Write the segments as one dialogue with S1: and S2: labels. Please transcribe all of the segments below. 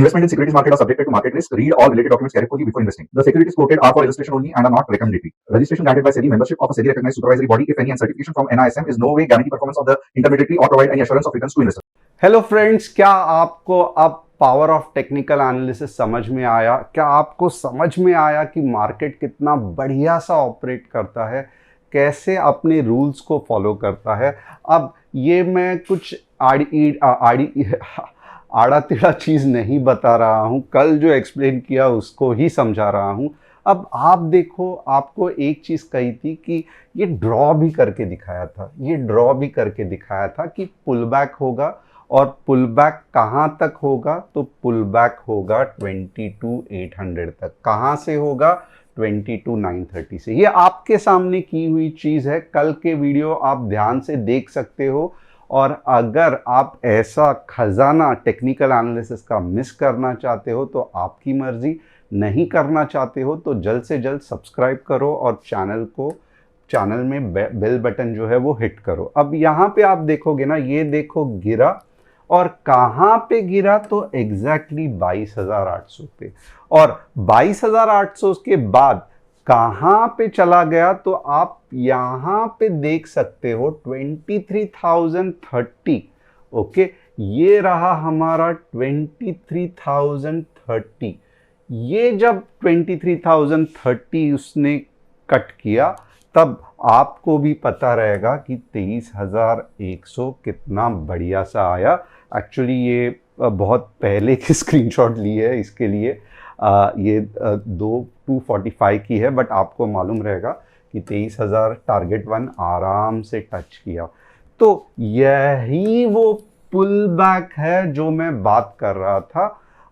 S1: Investment in securities market are subjected to market risk. Read all related documents carefully before investing. The securities quoted are for illustration only and are not recommendatory. Registration granted by SEBI. Membership of a SEBI recognized supervisory body, if any, and certification from NISM is no way guarantee performance of the intermediary or provide any assurance of returns to investors.
S2: Hello friends, क्या आपको अब power of technical analysis समझ में आया? क्या आपको समझ में आया कि मार्केट कितना बढ़िया सा ऑपरेट करता है, कैसे अपने रूल्स को फॉलो करता है? अब ये मैं कुछ आड़ा टेढ़ा चीज़ नहीं बता रहा हूँ, कल जो एक्सप्लेन किया उसको ही समझा रहा हूँ। अब आप देखो, आपको एक चीज़ कही थी कि ये ड्रॉ भी करके दिखाया था कि पुल बैक होगा, और पुल बैक कहाँ तक होगा? तो पुल बैक होगा 22,800 तक। कहाँ से होगा? 22,930 से। ये आपके सामने की हुई चीज़ है, कल के वीडियो आप ध्यान से देख सकते हो। और अगर आप ऐसा खजाना टेक्निकल एनालिसिस का मिस करना चाहते हो तो आपकी मर्जी, नहीं करना चाहते हो तो जल्द से जल्द सब्सक्राइब करो और चैनल में बेल बटन जो है वो हिट करो। अब यहाँ पे आप देखोगे ना, ये देखो गिरा, और कहाँ पे गिरा? तो एग्जैक्टली 22,800 पे। और 22,800 के बाद कहाँ पे चला गया? तो आप यहाँ पे देख सकते हो 23,030। ओके, ये रहा हमारा 23,030। ये जब 23,030 उसने कट किया, तब आपको भी पता रहेगा कि 23,100 कितना बढ़िया सा आया। एक्चुअली ये बहुत पहले की स्क्रीनशॉट ली है, इसके लिए ये 245 की है, बट आपको मालूम रहेगा कि 23,000 टारगेट वन आराम से टच किया। तो यही वो पुल बैक है जो मैं बात कर रहा था।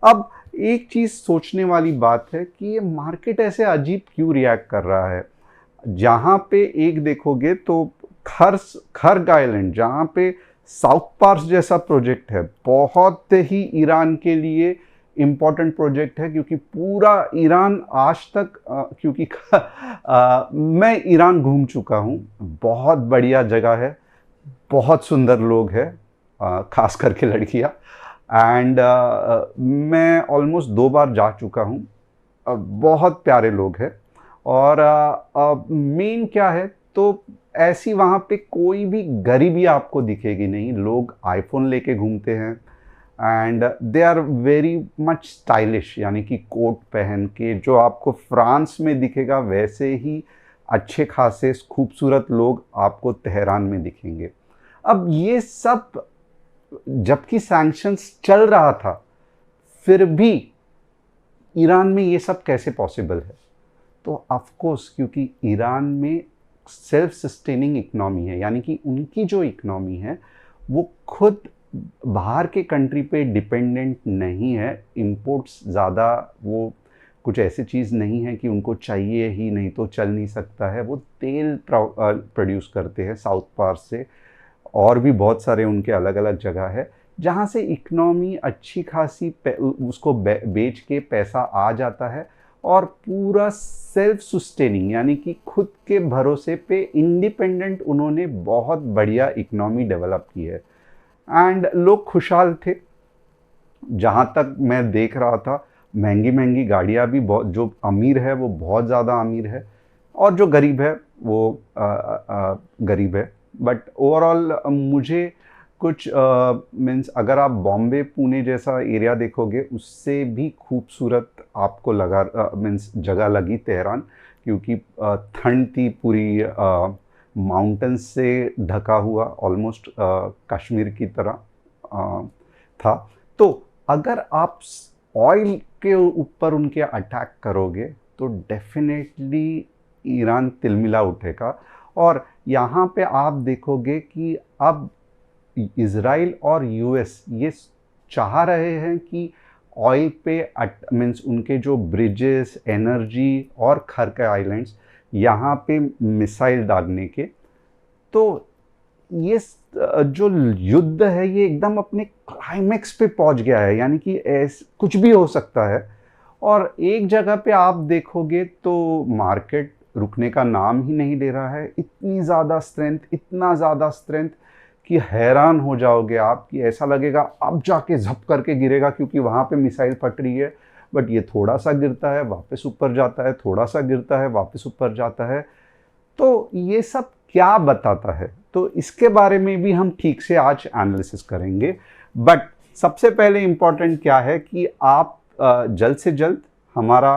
S2: अब एक चीज़ सोचने वाली बात है कि ये मार्केट ऐसे अजीब क्यों रिएक्ट कर रहा है। जहाँ पे एक देखोगे तो खर्ग आइलैंड, जहाँ पे साउथ पार्स जैसा प्रोजेक्ट है, बहुत ही ईरान के लिए इम्पॉर्टेंट प्रोजेक्ट है, क्योंकि पूरा ईरान आज तक क्योंकि मैं ईरान घूम चुका हूँ, बहुत बढ़िया जगह है, बहुत सुंदर लोग हैं, खास करके लड़कियाँ। एंड मैं ऑलमोस्ट 2 बार जा चुका हूँ, बहुत प्यारे लोग हैं। और मेन क्या है, तो ऐसी वहाँ पे कोई भी गरीबी आपको दिखेगी नहीं। लोग आईफोन लेके घूमते हैं and they are very much stylish, यानी कि कोट पहन के, जो आपको फ्रांस में दिखेगा वैसे ही अच्छे खासे खूबसूरत लोग आपको तेहरान में दिखेंगे। अब ये सब जबकि सैंक्शंस चल रहा था, फिर भी ईरान में ये सब कैसे पॉसिबल है? तो ऑफ कोर्स, क्योंकि ईरान में सेल्फ सस्टेनिंग इकोनॉमी है, यानी कि उनकी जो इकोनॉमी है वो खुद बाहर के कंट्री पे डिपेंडेंट नहीं है। इंपोर्ट्स ज़्यादा, वो कुछ ऐसी चीज़ नहीं है कि उनको चाहिए ही, नहीं तो चल नहीं सकता है। वो तेल प्रोड्यूस करते हैं साउथ पार्स से, और भी बहुत सारे उनके अलग अलग जगह है जहाँ से इकोनॉमी अच्छी खासी उसको बेच के पैसा आ जाता है, और पूरा सेल्फ सस्टेनिंग, यानी कि खुद के भरोसे पे इंडिपेंडेंट उन्होंने बहुत बढ़िया इकोनॉमी डेवलप की है। एंड लोग खुशहाल थे, जहाँ तक मैं देख रहा था। महंगी महंगी गाड़ियाँ भी, बहुत, जो अमीर है वो बहुत ज़्यादा अमीर है, और जो गरीब है वो गरीब है। बट ओवरऑल मुझे कुछ मीन्स, अगर आप बॉम्बे पुणे जैसा एरिया देखोगे, उससे भी खूबसूरत आपको लगा मीन्स जगह लगी तेहरान, क्योंकि ठंड थी, पूरी माउंटेन्स से ढका हुआ, ऑलमोस्ट कश्मीर की तरह था। तो अगर आप ऑयल के ऊपर उनके अटैक करोगे तो डेफिनेटली ईरान तिलमिला उठेगा। और यहाँ पे आप देखोगे कि अब इज़राइल और यूएस ये चाह रहे हैं कि ऑयल पे मीन्स उनके जो ब्रिजेस, एनर्जी और खर्क आइलैंड्स, यहाँ पे मिसाइल डालने के। तो ये जो युद्ध है ये एकदम अपने क्लाइमेक्स पे पहुंच गया है, यानी कि कुछ भी हो सकता है। और एक जगह पे आप देखोगे तो मार्केट रुकने का नाम ही नहीं ले रहा है। इतनी ज़्यादा स्ट्रेंथ, इतना ज़्यादा स्ट्रेंथ कि हैरान हो जाओगे आप, कि ऐसा लगेगा अब जाके झप करके गिरेगा क्योंकि वहाँ पे मिसाइल फट रही है। बट ये थोड़ा सा गिरता है वापस ऊपर जाता है, थोड़ा सा गिरता है वापस ऊपर जाता है। तो ये सब क्या बताता है, तो इसके बारे में भी हम ठीक से आज एनालिसिस करेंगे। बट सबसे पहले इम्पॉर्टेंट क्या है कि आप जल्द से जल्द हमारा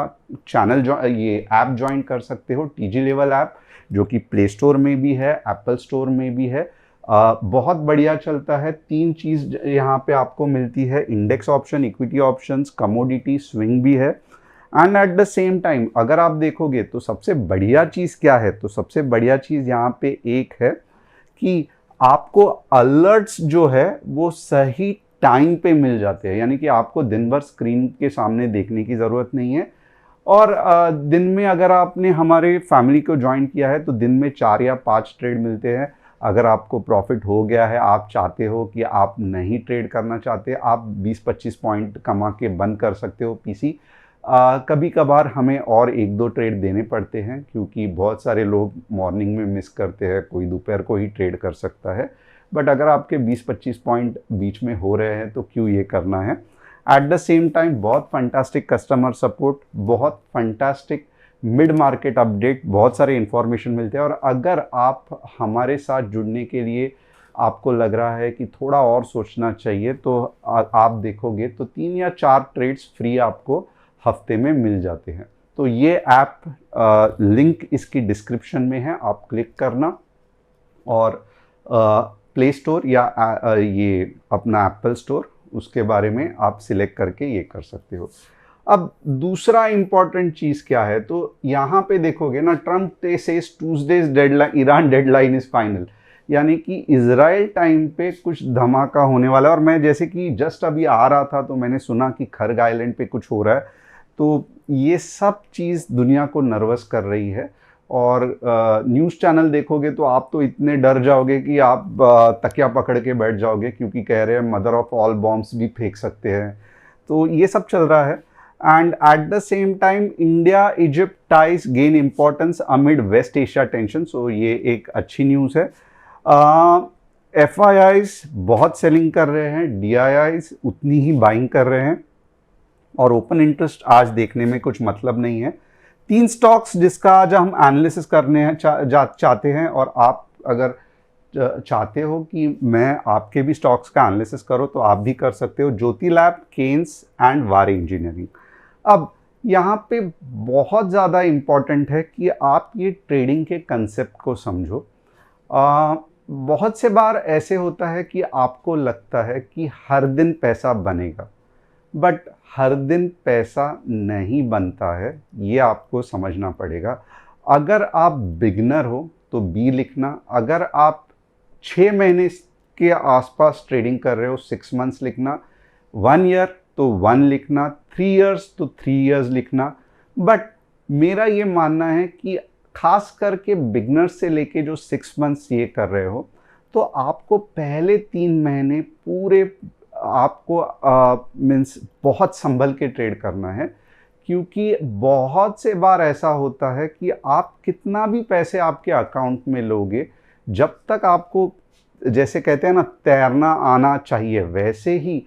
S2: चैनल ये ऐप ज्वाइन कर सकते हो, टीजी लेवल ऐप, जो कि प्ले स्टोर में भी है, एप्पल स्टोर में भी है। बहुत बढ़िया चलता है। 3 चीज़ यहाँ पे आपको मिलती है, index option, equity options, commodity, swing भी है। And at the same time अगर आप देखोगे तो सबसे बढ़िया चीज़ क्या है, तो सबसे बढ़िया चीज़ यहाँ पे एक है कि आपको अलर्ट्स जो है वो सही टाइम पे मिल जाते हैं, यानी कि आपको दिन भर स्क्रीन के सामने देखने की ज़रूरत नहीं है। और दिन में अगर आपने हमारे फैमिली को ज्वाइन किया है तो दिन में 4 या 5 ट्रेड मिलते हैं। अगर आपको प्रॉफिट हो गया है, आप चाहते हो कि आप नहीं ट्रेड करना चाहते, आप 20-25 पॉइंट कमा के बंद कर सकते हो पीसी। कभी कभार हमें और 1-2 ट्रेड देने पड़ते हैं क्योंकि बहुत सारे लोग मॉर्निंग में मिस करते हैं, कोई दोपहर को ही ट्रेड कर सकता है। बट अगर आपके 20-25 पॉइंट बीच में हो रहे हैं तो क्यों ये करना है। एट द सेम टाइम बहुत फंटास्टिक कस्टमर सपोर्ट, बहुत फंटास्टिक मिड मार्केट अपडेट, बहुत सारे इन्फॉर्मेशन मिलते हैं। और अगर आप हमारे साथ जुड़ने के लिए आपको लग रहा है कि थोड़ा और सोचना चाहिए तो आप देखोगे तो 3 या 4 ट्रेड्स फ्री आपको हफ्ते में मिल जाते हैं। तो ये ऐप लिंक इसकी डिस्क्रिप्शन में है, आप क्लिक करना और प्ले स्टोर या ये अपना एप्पल स्टोर, उसके बारे में आप सिलेक्ट करके ये कर सकते हो। अब दूसरा इंपॉर्टेंट चीज़ क्या है, तो यहाँ पे देखोगे ना, Trump says Tuesdays deadline, Iran deadline is final, यानी कि इजराइल टाइम पे कुछ धमाका होने वाला है। और मैं जैसे कि जस्ट अभी आ रहा था तो मैंने सुना कि खर्ग आइलैंड पे कुछ हो रहा है, तो ये सब चीज़ दुनिया को नर्वस कर रही है। और न्यूज़ चैनल देखोगे तो आप तो इतने डर जाओगे कि आप तकिया पकड़ के बैठ जाओगे, क्योंकि कह रहे हैं मदर ऑफ ऑल बॉम्ब्स भी फेंक सकते हैं। तो ये सब चल रहा है। And at the same time India Egypt ties gain importance amid West Asia tension, so ये एक अच्छी न्यूज़ है। FIIs बहुत सेलिंग कर रहे हैं, DIIs उतनी ही बाइंग कर रहे हैं, और ओपन इंटरेस्ट आज देखने में कुछ मतलब नहीं है। 3 स्टॉक्स जिसका आज हम एनालिसिस करने हैं चाहते हैं, और आप अगर चाहते हो कि मैं आपके भी स्टॉक्स का एनालिसिस करो तो आप भी कर सकते हो, ज्योति लैब, केन्स एंड वारे इंजीनियरिंग। अब यहाँ पे बहुत ज़्यादा इम्पॉर्टेंट है कि आप ये ट्रेडिंग के कंसेप्ट को समझो। बहुत से बार ऐसे होता है कि आपको लगता है कि हर दिन पैसा बनेगा, बट हर दिन पैसा नहीं बनता है, ये आपको समझना पड़ेगा। अगर आप बिगनर हो तो बी लिखना, अगर आप 6 महीने के आसपास ट्रेडिंग कर रहे हो 6 मंथ्स लिखना, 1 ईयर तो 1 लिखना, 3 इयर्स तो 3 इयर्स लिखना। बट मेरा ये मानना है कि खास करके बिगनर्स से लेके जो 6 मंथ्स ये कर रहे हो, तो आपको पहले 3 महीने पूरे आपको मीन्स बहुत संभल के ट्रेड करना है, क्योंकि बहुत से बार ऐसा होता है कि आप कितना भी पैसे आपके अकाउंट में लोगे, जब तक आपको, जैसे कहते हैं ना, तैरना आना चाहिए, वैसे ही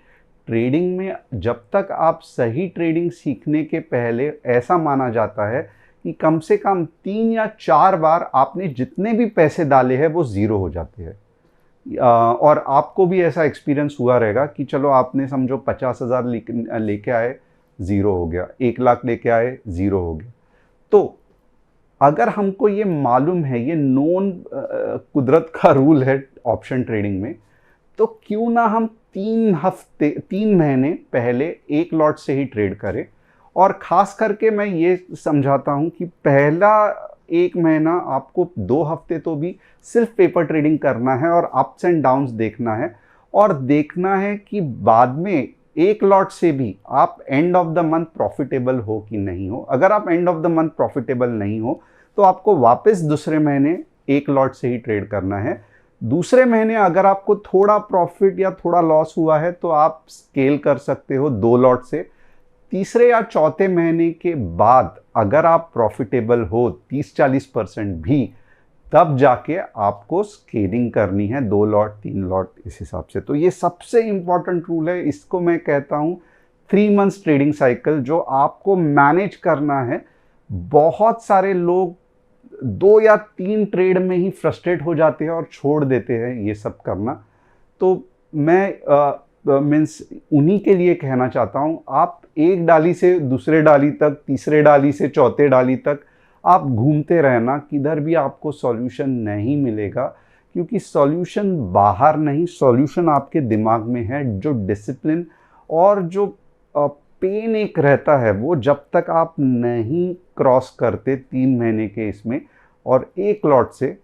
S2: ट्रेडिंग में जब तक आप सही ट्रेडिंग सीखने के पहले ऐसा माना जाता है कि कम से कम 3 या 4 बार आपने जितने भी पैसे डाले हैं वो ज़ीरो हो जाते हैं। और आपको भी ऐसा एक्सपीरियंस हुआ रहेगा कि चलो आपने समझो 50,000 लेके आए, ज़ीरो हो गया, 1 लाख लेके आए, ज़ीरो हो गया। तो अगर हमको ये मालूम है, ये नोन कुदरत का रूल है ऑप्शन ट्रेडिंग में, तो क्यों ना हम 3 महीने पहले 1 लॉट से ही ट्रेड करें। और ख़ास करके मैं ये समझाता हूँ कि पहला 1 महीना आपको 2 हफ्ते तो भी सिर्फ पेपर ट्रेडिंग करना है और अप्स एंड डाउन्स देखना है, और देखना है कि बाद में 1 लॉट से भी आप end of the month profitable हो कि नहीं हो। अगर आप end of the month profitable नहीं हो तो आपको वापस दूसरे महीने 1 लॉट से ही ट्रेड करना है। दूसरे महीने अगर आपको थोड़ा प्रॉफिट या थोड़ा लॉस हुआ है तो आप स्केल कर सकते हो 2 लॉट से। तीसरे या चौथे महीने के बाद अगर आप प्रॉफिटेबल हो 30-40% भी, तब जाके आपको स्केलिंग करनी है, 2 लॉट 3 लॉट इस हिसाब से। तो ये सबसे इंपॉर्टेंट रूल है, इसको मैं कहता हूँ 3 मंथ्स ट्रेडिंग साइकिल, जो आपको मैनेज करना है। बहुत सारे लोग 2 या 3 ट्रेड में ही फ्रस्ट्रेट हो जाते हैं और छोड़ देते हैं ये सब करना। तो मैं मीन्स उन्हीं के लिए कहना चाहता हूँ, आप एक डाली से दूसरे डाली तक, तीसरे डाली से चौथे डाली तक आप घूमते रहना, किधर भी आपको सॉल्यूशन नहीं मिलेगा। क्योंकि सॉल्यूशन बाहर नहीं, सॉल्यूशन आपके दिमाग में है। जो डिसिप्लिन और जो पेन एक रहता है, वो जब तक आप नहीं क्रॉस करते 3 महीने के इसमें और 1 लॉट से,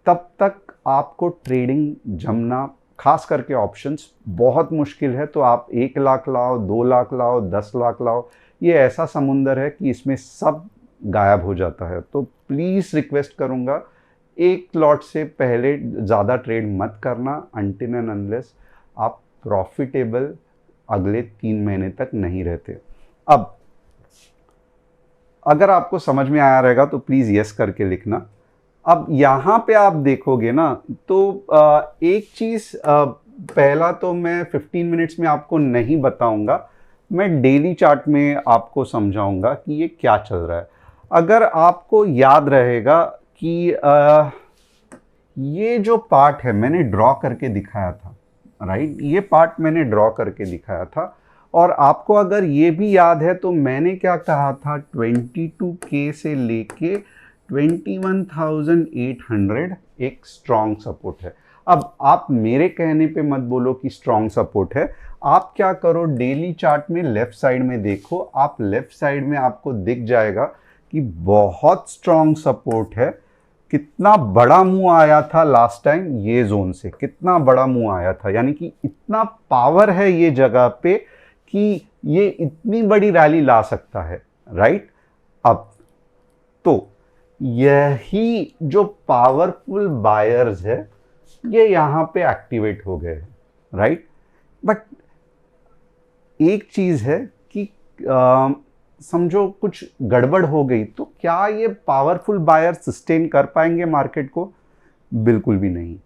S2: तब तक आपको ट्रेडिंग जमना, खास करके ऑप्शंस, बहुत मुश्किल है। तो आप 1 लाख लाओ, 2 लाख लाओ, 10 लाख लाओ, ये ऐसा समुंदर है कि इसमें सब गायब हो जाता है। तो प्लीज़ रिक्वेस्ट करूँगा, 1 लॉट से पहले ज़्यादा ट्रेड मत करना अनटिल एंड अनलेस आप प्रॉफिटेबल अगले 3 महीने तक नहीं रहते। अब अगर आपको समझ में आया रहेगा तो प्लीज़ यस करके लिखना। अब यहाँ पे आप देखोगे ना, तो एक चीज़, पहला तो मैं 15 मिनट्स में आपको नहीं बताऊंगा, मैं डेली चार्ट में आपको समझाऊंगा कि ये क्या चल रहा है। अगर आपको याद रहेगा कि ये जो पार्ट है मैंने ड्रॉ करके दिखाया था, राइट, ये पार्ट मैंने ड्रॉ करके दिखाया था। और आपको अगर ये भी याद है तो मैंने क्या कहा था, 22K से लेके 21,800 एक स्ट्रॉन्ग सपोर्ट है। अब आप मेरे कहने पे मत बोलो कि स्ट्रॉन्ग सपोर्ट है। आप क्या करो, डेली चार्ट में लेफ्ट साइड में देखो, आप लेफ्ट साइड में आपको दिख जाएगा कि बहुत स्ट्रॉन्ग सपोर्ट है। कितना बड़ा मुंह आया था लास्ट टाइम ये जोन से, कितना बड़ा मुंह आया था, यानी कि इतना पावर है ये जगह पे कि ये इतनी बड़ी रैली ला सकता है, राइट। अब तो यही जो पावरफुल बायर्स है ये यहां पे एक्टिवेट हो गए, राइट। बट एक चीज है कि समझो कुछ गड़बड़ हो गई तो क्या ये पावरफुल बायर सस्टेन कर पाएंगे मार्केट को? बिल्कुल भी नहीं।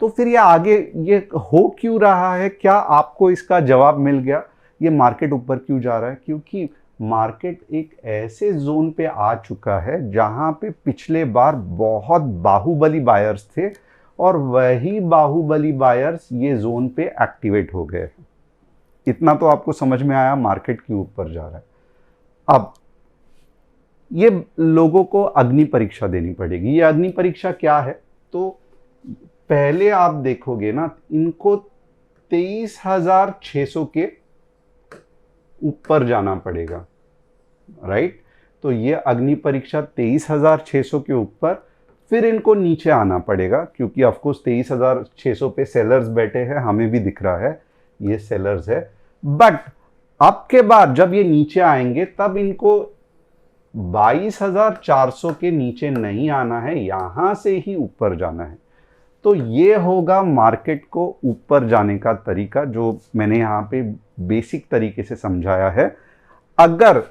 S2: तो फिर ये आगे ये हो क्यों रहा है? क्या आपको इसका जवाब मिल गया? ये मार्केट ऊपर क्यों जा रहा है? क्योंकि मार्केट एक ऐसे जोन पे आ चुका है जहां पे पिछले बार बहुत बाहुबली बायर्स थे और वही बाहुबली बायर्स ये जोन पे एक्टिवेट हो गए। इतना तो आपको समझ में आया मार्केट क्यों ऊपर जा रहा है। अब ये लोगों को अग्नि परीक्षा देनी पड़ेगी। ये अग्नि परीक्षा क्या है? तो पहले आप देखोगे ना, इनको 23,600 के ऊपर जाना पड़ेगा, राइट। तो ये अग्नि परीक्षा 23,600 के ऊपर, फिर इनको नीचे आना पड़ेगा क्योंकि ऑफकोर्स 23,600 पे सेलर्स बैठे हैं, हमें भी दिख रहा है ये सेलर्स है। बट अब के बाद जब ये नीचे आएंगे तब इनको 22,400 के नीचे नहीं आना है, यहां से ही ऊपर जाना है। तो ये होगा मार्केट को ऊपर जाने का तरीका, जो मैंने यहाँ पे बेसिक तरीके से समझाया है। अगर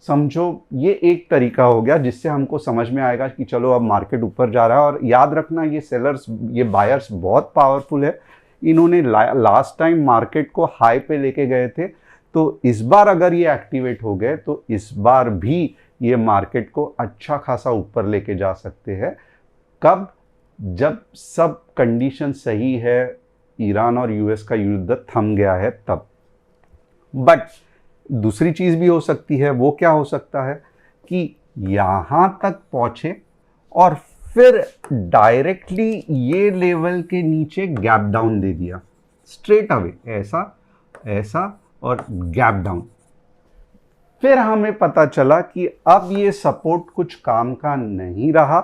S2: समझो ये एक तरीका हो गया जिससे हमको समझ में आएगा कि चलो अब मार्केट ऊपर जा रहा है। और याद रखना, ये सेलर्स, ये बायर्स बहुत पावरफुल है। इन्होंने लास्ट टाइम मार्केट को हाई पे लेके गए थे, तो इस बार अगर ये एक्टिवेट हो गए तो इस बार भी ये मार्केट को अच्छा खासा ऊपर लेके जा सकते हैं। कब? जब सब कंडीशन सही है, ईरान और यूएस का युद्ध थम गया है तब। बट दूसरी चीज भी हो सकती है। वो क्या हो सकता है कि यहां तक पहुंचे और फिर डायरेक्टली ये लेवल के नीचे गैप डाउन दे दिया, स्ट्रेट अवे, ऐसा ऐसा और गैप डाउन। फिर हमें पता चला कि अब ये सपोर्ट कुछ काम का नहीं रहा,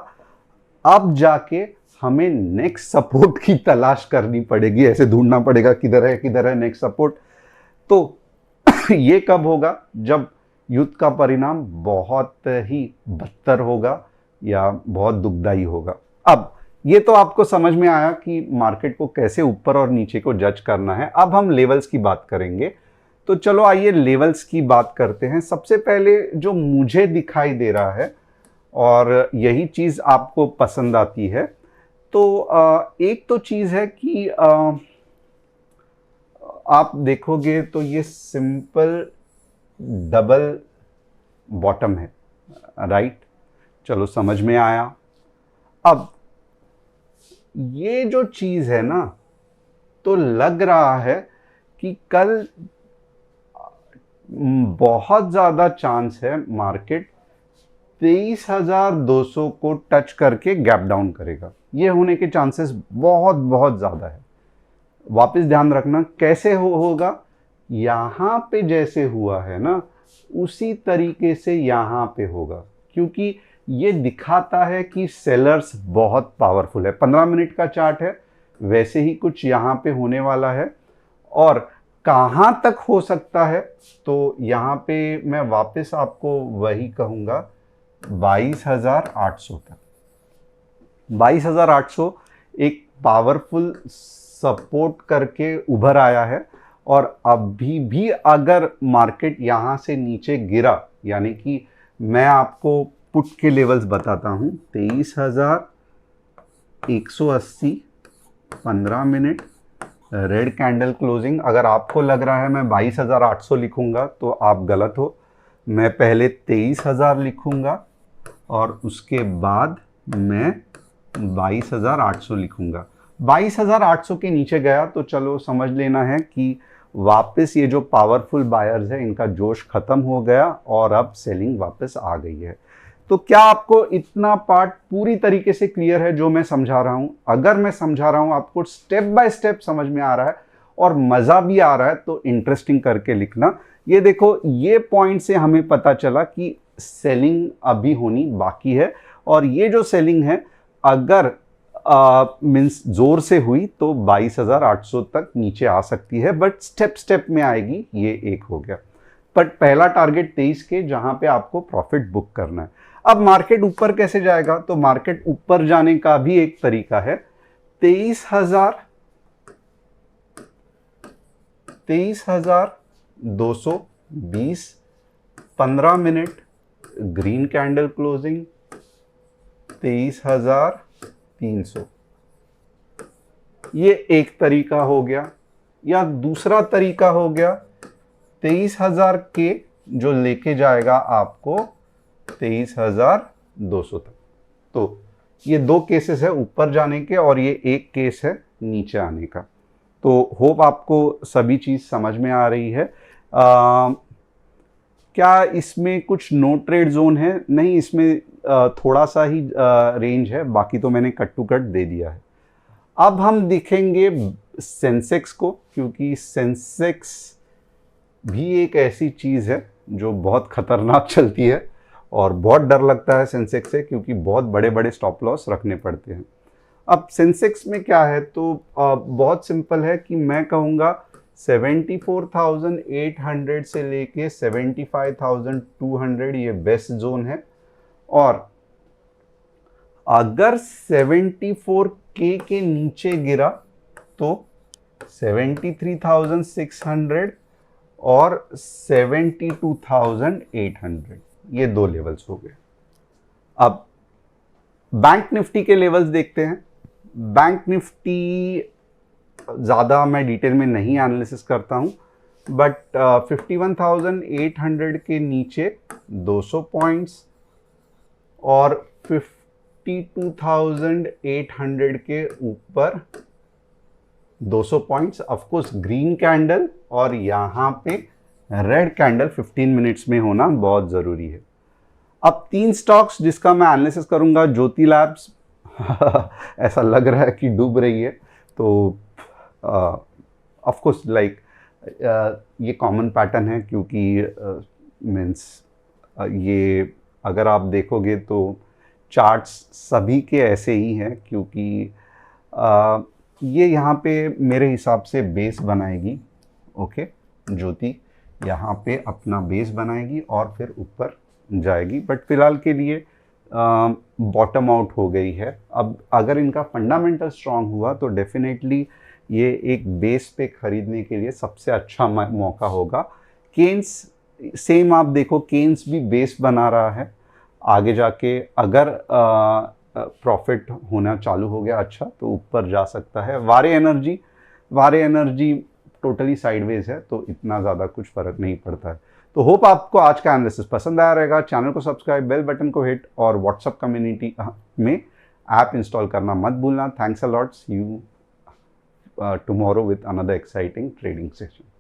S2: अब जाके हमें नेक्स्ट सपोर्ट की तलाश करनी पड़ेगी, ऐसे ढूंढना पड़ेगा किधर है नेक्स्ट सपोर्ट। तो ये कब होगा? जब युद्ध का परिणाम बहुत ही बदतर होगा या बहुत दुखदाई होगा। अब ये तो आपको समझ में आया कि मार्केट को कैसे ऊपर और नीचे को जज करना है। अब हम लेवल्स की बात करेंगे। तो चलो आइए लेवल्स की बात करते हैं। सबसे पहले जो मुझे दिखाई दे रहा है, और यही चीज़ आपको पसंद आती है। तो एक तो चीज़ है कि आप देखोगे तो ये सिंपल डबल बॉटम है, राइट? चलो समझ में आया। अब ये जो चीज़ है ना, तो लग रहा है कि कल बहुत ज़्यादा चांस है मार्केट 23,200 को टच करके गैप डाउन करेगा। ये होने के चांसेस बहुत बहुत ज़्यादा है। वापस ध्यान रखना कैसे होगा, यहाँ पे जैसे हुआ है ना उसी तरीके से यहाँ पे होगा, क्योंकि ये दिखाता है कि सेलर्स बहुत पावरफुल है। 15 मिनट का चार्ट है, वैसे ही कुछ यहाँ पे होने वाला है। और कहाँ तक हो सकता है, तो यहाँ पे मैं वापस आपको वही कहूँगा 22,800 तक। 22,800 एक पावरफुल सपोर्ट करके उभर आया है। और अभी भी अगर मार्केट यहाँ से नीचे गिरा, यानी कि मैं आपको पुट के लेवल्स बताता हूँ, 23,180 15 मिनट रेड कैंडल क्लोजिंग। अगर आपको लग रहा है मैं 22,800 लिखूंगा तो आप गलत हो। मैं पहले 23,000 लिखूंगा और उसके बाद मैं 22,800 लिखूंगा। 22,800 के नीचे गया तो चलो समझ लेना है कि वापस ये जो पावरफुल बायर्स है इनका जोश खत्म हो गया और अब सेलिंग वापस आ गई है। तो क्या आपको इतना पार्ट पूरी तरीके से क्लियर है जो मैं समझा रहा हूं? अगर मैं समझा रहा हूं आपको स्टेप बाय स्टेप समझ में आ रहा है और मजा भी आ रहा है तो इंटरेस्टिंग करके लिखना। ये देखो, ये पॉइंट से हमें पता चला कि सेलिंग अभी होनी बाकी है। और ये जो सेलिंग है अगर मीन्स जोर से हुई तो 22,800 तक नीचे आ सकती है, बट स्टेप स्टेप में आएगी। ये एक हो गया। बट पहला टारगेट 23 के, जहां पे आपको प्रॉफिट बुक करना है। अब मार्केट ऊपर कैसे जाएगा, तो मार्केट ऊपर जाने का भी एक तरीका है। 23,220 15 मिनट ग्रीन कैंडल क्लोजिंग 23,300। ये एक तरीका हो गया। या दूसरा तरीका हो गया 23,000 के, जो लेके जाएगा आपको 23,200 तक। तो ये दो केसेस है ऊपर जाने के और ये एक केस है नीचे आने का। तो होप आपको सभी चीज समझ में आ रही है। क्या इसमें कुछ नो ट्रेड जोन है? नहीं, इसमें थोड़ा सा ही रेंज है, बाकी तो मैंने कट टू कट दे दिया है। अब हम दिखेंगे सेंसेक्स को, क्योंकि सेंसेक्स भी एक ऐसी चीज़ है जो बहुत खतरनाक चलती है और बहुत डर लगता है सेंसेक्स से, क्योंकि बहुत बड़े बड़े स्टॉप लॉस रखने पड़ते हैं। अब सेंसेक्स में क्या है, तो बहुत सिंपल है कि मैं कहूँगा 74,800 से लेके 75,200 ये बेस्ट जोन है। और अगर 74K के नीचे गिरा तो 73,600 और 72,800, ये दो लेवल्स हो गए। अब बैंक निफ्टी के लेवल्स देखते हैं। बैंक निफ्टी ज़्यादा मैं डिटेल में नहीं एनालिसिस करता हूं, बट 51,800 के नीचे 200 पॉइंट्स और 52,800 के ऊपर 200 पॉइंट्स। ऑफकोर्स ग्रीन कैंडल और यहाँ पे रेड कैंडल 15 मिनट्स में होना बहुत ज़रूरी है। अब तीन स्टॉक्स जिसका मैं एनालिसिस करूंगा। ज्योति लैब्स ऐसा लग रहा है कि डूब रही है, तो ऑफ कोर्स लाइक ये कॉमन पैटर्न है, क्योंकि मीन्स ये अगर आप देखोगे तो चार्ट्स सभी के ऐसे ही हैं, क्योंकि ये यहाँ पे मेरे हिसाब से बेस बनाएगी। ओके, ज्योति यहाँ पे अपना बेस बनाएगी और फिर ऊपर जाएगी, बट फिलहाल के लिए बॉटम आउट हो गई है। अब अगर इनका फंडामेंटल स्ट्रांग हुआ तो डेफिनेटली ये एक बेस पे खरीदने के लिए सबसे अच्छा मौका होगा। केन्स सेम आप देखो, केन्स भी बेस बना रहा है। आगे जाके अगर प्रॉफिट होना चालू हो गया अच्छा तो ऊपर जा सकता है। वारे एनर्जी टोटली साइडवेज है, तो इतना ज़्यादा कुछ फ़र्क नहीं पड़ता है। तो होप आपको आज का एनालिसिस पसंद आया रहेगा। चैनल को सब्सक्राइब, बेल बटन को हिट और व्हाट्सअप कम्युनिटी में ऐप इंस्टॉल करना मत भूलना। Thanks a lot, see you tomorrow with another exciting trading session.